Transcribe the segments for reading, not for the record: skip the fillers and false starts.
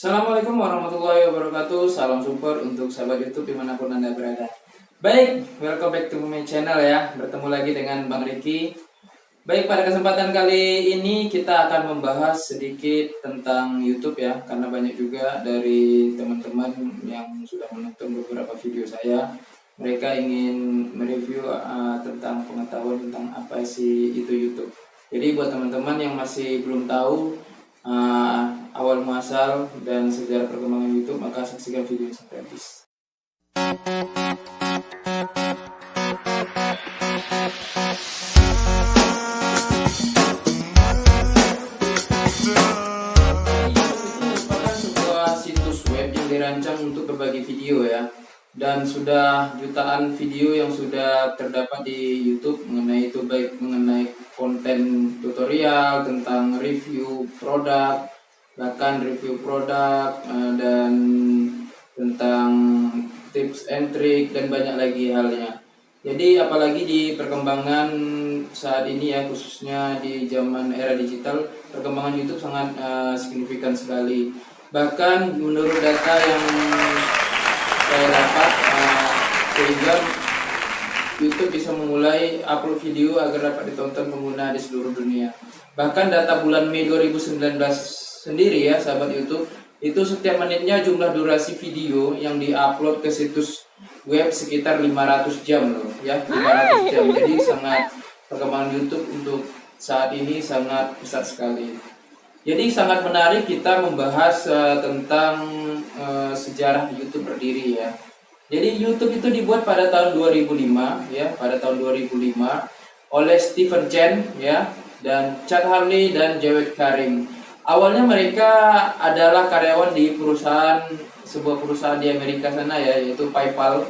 Assalamualaikum warahmatullahi wabarakatuh. Salam support untuk sahabat YouTube dimanapun Anda berada. Baik, welcome back to my channel ya. Bertemu lagi dengan Bang Riki. Baik, pada kesempatan kali ini kita akan membahas sedikit tentang YouTube ya, karena banyak juga dari teman-teman yang sudah menonton beberapa video saya. Mereka ingin mereview tentang pengetahuan tentang apa sih itu YouTube. Jadi buat teman-teman yang masih belum tahu awal muasal dan sejarah perkembangan YouTube, maka saksikan video ini sampai habis. Dirancang untuk berbagi video ya, dan sudah jutaan video yang sudah terdapat di YouTube mengenai itu, baik mengenai konten tutorial tentang review produk, bahkan review produk dan tentang tips and trick dan banyak lagi halnya. Jadi apalagi di perkembangan saat ini ya, khususnya di zaman era digital, perkembangan YouTube sangat signifikan sekali. Bahkan menurut data yang saya dapat, sehingga YouTube bisa memulai upload video agar dapat ditonton pengguna di seluruh dunia. Bahkan data bulan Mei 2019 sendiri ya sahabat YouTube, itu setiap menitnya jumlah durasi video yang diupload ke situs web sekitar 500 jam loh ya, 500 jam. Jadi sangat, perkembangan YouTube untuk saat ini sangat besar sekali. Jadi sangat menarik kita membahas tentang sejarah YouTube berdiri ya. Jadi YouTube itu dibuat pada tahun 2005 ya, pada tahun 2005 oleh Stephen Chen ya, dan Chad Hurley dan Jawed Karim. Awalnya mereka adalah karyawan di sebuah perusahaan di Amerika sana ya, yaitu PayPal.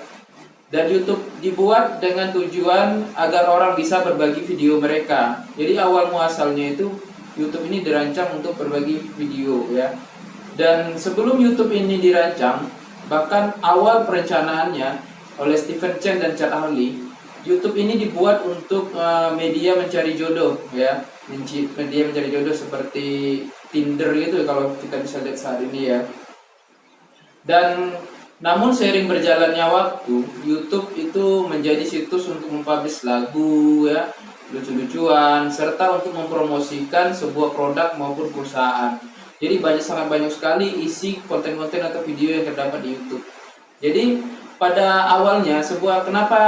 Dan YouTube dibuat dengan tujuan agar orang bisa berbagi video mereka. Jadi awal muasalnya itu YouTube ini dirancang untuk berbagi video ya. Dan sebelum YouTube ini dirancang, bahkan awal perencanaannya oleh Stephen Chen dan Chad Hurley, YouTube ini dibuat untuk media mencari jodoh ya, media mencari jodoh seperti Tinder gitu kalau kita bisa lihat saat ini ya. Dan namun seiring berjalannya waktu, YouTube itu menjadi situs untuk mempublish lagu ya, lucu-lucuan, serta untuk mempromosikan sebuah produk maupun perusahaan. Jadi sangat banyak sekali isi konten-konten atau video yang terdapat di YouTube. Jadi pada awalnya kenapa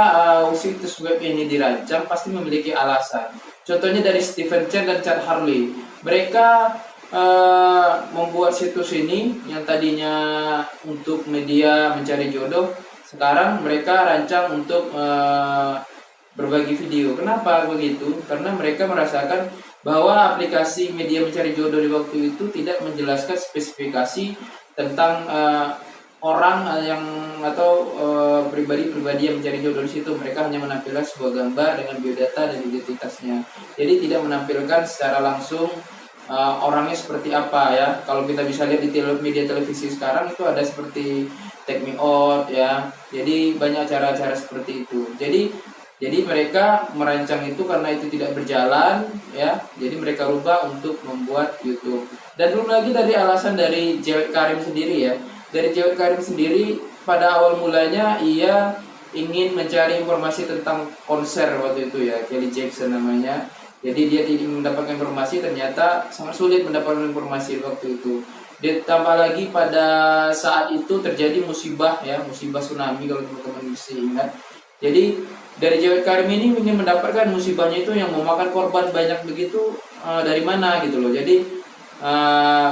situs web ini dirancang pasti memiliki alasan. Contohnya dari Stephen Chen dan Chad Hurley. Mereka membuat situs ini yang tadinya untuk media mencari jodoh, sekarang mereka rancang untuk berbagi video. Kenapa begitu? Karena mereka merasakan bahwa aplikasi media mencari jodoh di waktu itu tidak menjelaskan spesifikasi tentang orang yang atau pribadi-pribadi yang mencari jodoh di situ. Mereka hanya menampilkan sebuah gambar dengan biodata dan identitasnya. Jadi tidak menampilkan secara langsung orangnya seperti apa ya. Kalau kita bisa lihat di media televisi sekarang itu ada seperti Take Me Out ya. Jadi banyak cara-cara seperti itu. Jadi mereka merancang itu karena itu tidak berjalan ya. Jadi mereka rubah untuk membuat YouTube. Dan belum lagi dari alasan dari Jawed Karim sendiri ya. Dari Jawed Karim sendiri pada awal mulanya ia ingin mencari informasi tentang konser waktu itu ya, Kelly Jackson namanya. Jadi dia ingin mendapatkan informasi, ternyata sangat sulit mendapatkan informasi waktu itu. Ditambah lagi pada saat itu terjadi musibah ya, musibah tsunami kalau teman-teman bisa ingat. Jadi dari Jawed Karim ini ingin mendapatkan musibahnya itu yang memakan korban banyak begitu dari mana gitu loh. Jadi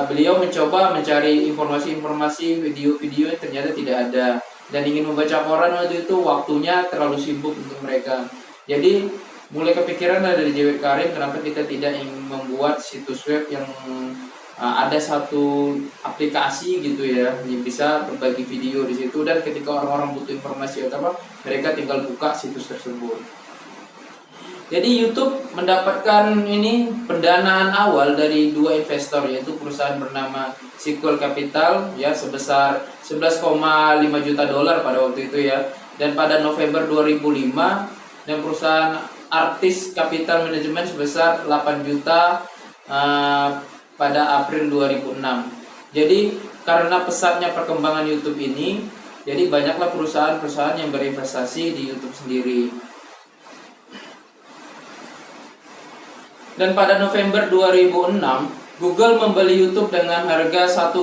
beliau mencoba mencari informasi-informasi, video-video yang ternyata tidak ada, dan ingin membaca koran waktu itu waktunya terlalu sibuk untuk mereka. Jadi mulai kepikiran dari Jawed Karim, kenapa kita tidak ingin membuat situs web yang ada satu aplikasi gitu ya, yang bisa berbagi video di situ, dan ketika orang-orang butuh informasi atau apa, mereka tinggal buka situs tersebut. Jadi YouTube mendapatkan ini pendanaan awal dari dua investor, yaitu perusahaan bernama Sequel Capital ya, sebesar 11,5 juta dolar pada waktu itu ya. Dan pada November 2005, dan perusahaan Artis Capital Management sebesar 8 juta pada April 2006. Jadi karena pesatnya perkembangan YouTube ini, jadi banyaklah perusahaan-perusahaan yang berinvestasi di YouTube sendiri. Dan pada November 2006, Google membeli YouTube dengan harga 1,6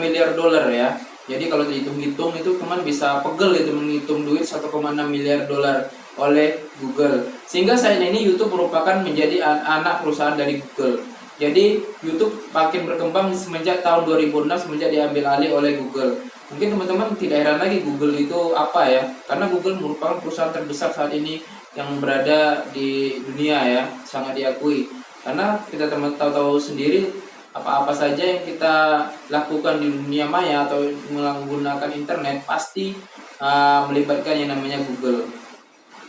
miliar dolar ya. Jadi kalau dihitung-hitung itu teman bisa pegel itu menghitung duit 1,6 miliar dolar oleh Google. Sehingga saat ini YouTube merupakan menjadi anak perusahaan dari Google. Jadi YouTube makin berkembang semenjak tahun 2006 semenjak diambil alih oleh Google. Mungkin teman-teman tidak heran lagi Google itu apa ya, karena Google merupakan perusahaan terbesar saat ini yang berada di dunia ya, sangat diakui. Karena kita teman tahu sendiri apa-apa saja yang kita lakukan di dunia maya atau menggunakan internet pasti melibatkan yang namanya Google.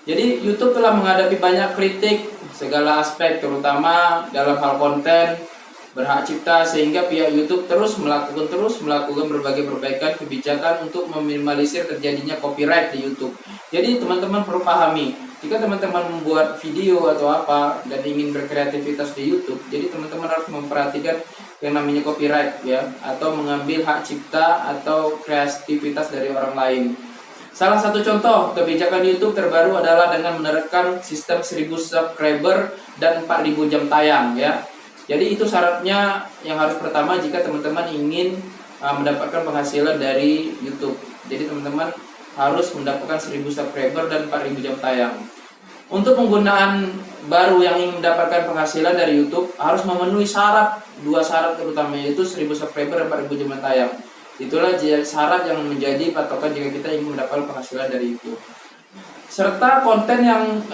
Jadi YouTube telah menghadapi banyak kritik segala aspek, terutama dalam hal konten, berhak cipta, sehingga pihak YouTube terus melakukan berbagai perbaikan kebijakan untuk meminimalisir terjadinya copyright di YouTube. Jadi teman-teman perlu pahami, jika teman-teman membuat video atau apa dan ingin berkreativitas di YouTube, jadi teman-teman harus memperhatikan yang namanya copyright ya, atau mengambil hak cipta atau kreativitas dari orang lain. Salah satu contoh kebijakan YouTube terbaru adalah dengan menerapkan sistem 1000 subscriber dan 4000 jam tayang ya. Jadi itu syaratnya yang harus pertama jika teman-teman ingin mendapatkan penghasilan dari YouTube. Jadi teman-teman harus mendapatkan 1000 subscriber dan 4000 jam tayang. Untuk penggunaan baru yang ingin mendapatkan penghasilan dari YouTube harus memenuhi dua syarat terutama, yaitu 1000 subscriber dan 4000 jam tayang. Itulah syarat yang menjadi patokan jika kita ingin mendapatkan penghasilan dari YouTube. Serta konten yang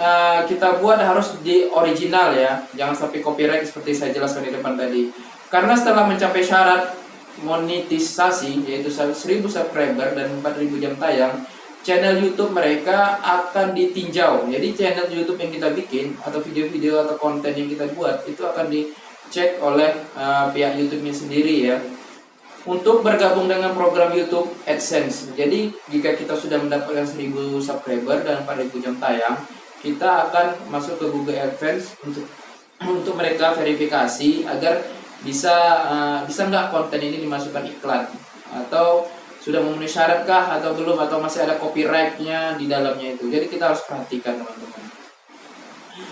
kita buat harus di original ya, jangan sampai copyright seperti saya jelaskan di depan tadi. Karena setelah mencapai syarat monetisasi yaitu 1000 subscriber dan 4000 jam tayang, channel YouTube mereka akan ditinjau. Jadi channel YouTube yang kita bikin atau video-video atau konten yang kita buat itu akan dicek oleh pihak YouTube-nya sendiri ya, untuk bergabung dengan program YouTube AdSense. Jadi jika kita sudah mendapatkan 1000 subscriber dan 4000 jam tayang, kita akan masuk ke Google AdSense untuk mereka verifikasi agar bisa nggak konten ini dimasukkan iklan, atau sudah memenuhi syaratkah atau belum, atau masih ada copyright-nya di dalamnya itu. Jadi kita harus perhatikan teman-teman.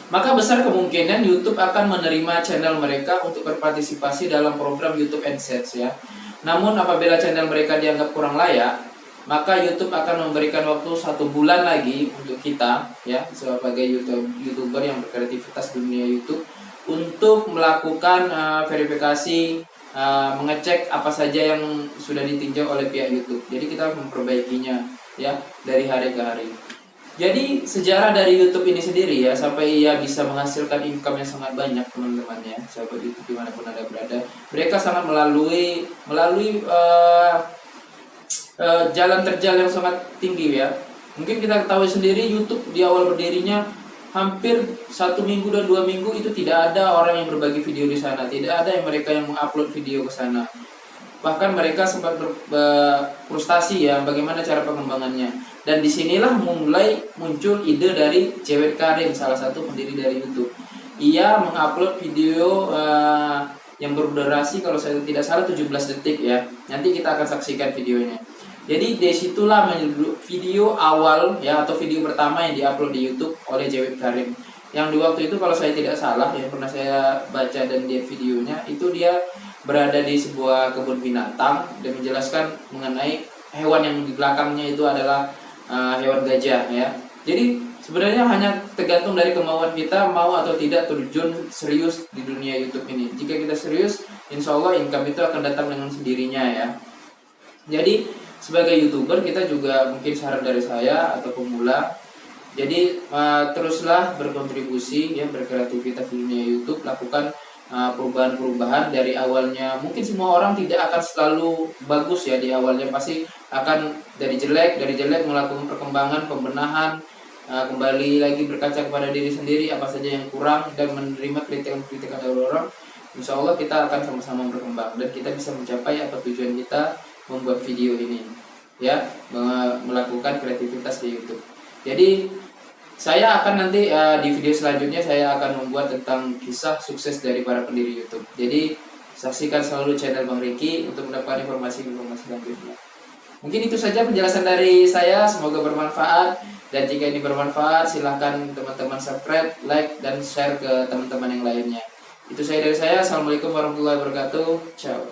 Maka besar kemungkinan YouTube akan menerima channel mereka untuk berpartisipasi dalam program YouTube AdSense ya. Namun apabila channel mereka dianggap kurang layak, maka YouTube akan memberikan waktu 1 bulan lagi untuk kita ya, sebagai YouTuber yang berkreativitas di dunia YouTube, untuk melakukan verifikasi, mengecek apa saja yang sudah ditinjau oleh pihak YouTube. Jadi kita harus memperbaikinya ya dari hari ke hari. Jadi sejarah dari YouTube ini sendiri ya, sampai ia bisa menghasilkan income yang sangat banyak teman-teman ya, sahabat YouTube dimanapun Anda berada. Mereka sangat melalui jalan terjal yang sangat tinggi ya. Mungkin kita ketahui sendiri YouTube di awal berdirinya hampir 1 minggu dan 2 minggu itu tidak ada orang yang berbagi video di sana, tidak ada yang mereka yang mengupload video ke sana. Bahkan mereka sempat frustasi ya bagaimana cara pengembangannya. Dan disinilah mulai muncul ide dari Jawed Karim, salah satu pendiri dari YouTube. Ia mengupload video yang berdurasi kalau saya tidak salah 17 detik ya. Nanti kita akan saksikan videonya. Jadi disitulah video awal ya, atau video pertama yang diupload di YouTube oleh Jawed Karim. Yang di waktu itu kalau saya tidak salah, yang pernah saya baca dan lihat videonya, itu dia berada di sebuah kebun binatang dan menjelaskan mengenai hewan yang di belakangnya itu adalah hewan gajah ya. Jadi sebenarnya hanya tergantung dari kemauan kita mau atau tidak terjun serius di dunia YouTube ini. Jika kita serius, insya Allah income itu akan datang dengan sendirinya ya. Jadi sebagai YouTuber kita juga mungkin saran dari saya atau pemula, jadi teruslah berkontribusi ya, berkreativitas di dunia YouTube, lakukan perubahan-perubahan dari awalnya. Mungkin semua orang tidak akan selalu bagus ya di awalnya, pasti akan dari jelek melakukan perkembangan, pembenahan, kembali lagi berkaca kepada diri sendiri apa saja yang kurang dan menerima kritikan dari orang. Insya Allah kita akan sama-sama berkembang dan kita bisa mencapai apa tujuan kita membuat video ini ya, melakukan kreativitas di YouTube. Jadi saya akan nanti di video selanjutnya saya akan membuat tentang kisah sukses dari para pendiri YouTube. Jadi Saksikan selalu channel Bang Riki untuk mendapatkan informasi-informasi selanjutnya. Mungkin itu saja penjelasan dari saya, semoga bermanfaat. Dan jika ini bermanfaat, silahkan teman-teman subscribe, like, dan share ke teman-teman yang lainnya. Itu saya dari saya. Assalamualaikum warahmatullahi wabarakatuh. Ciao.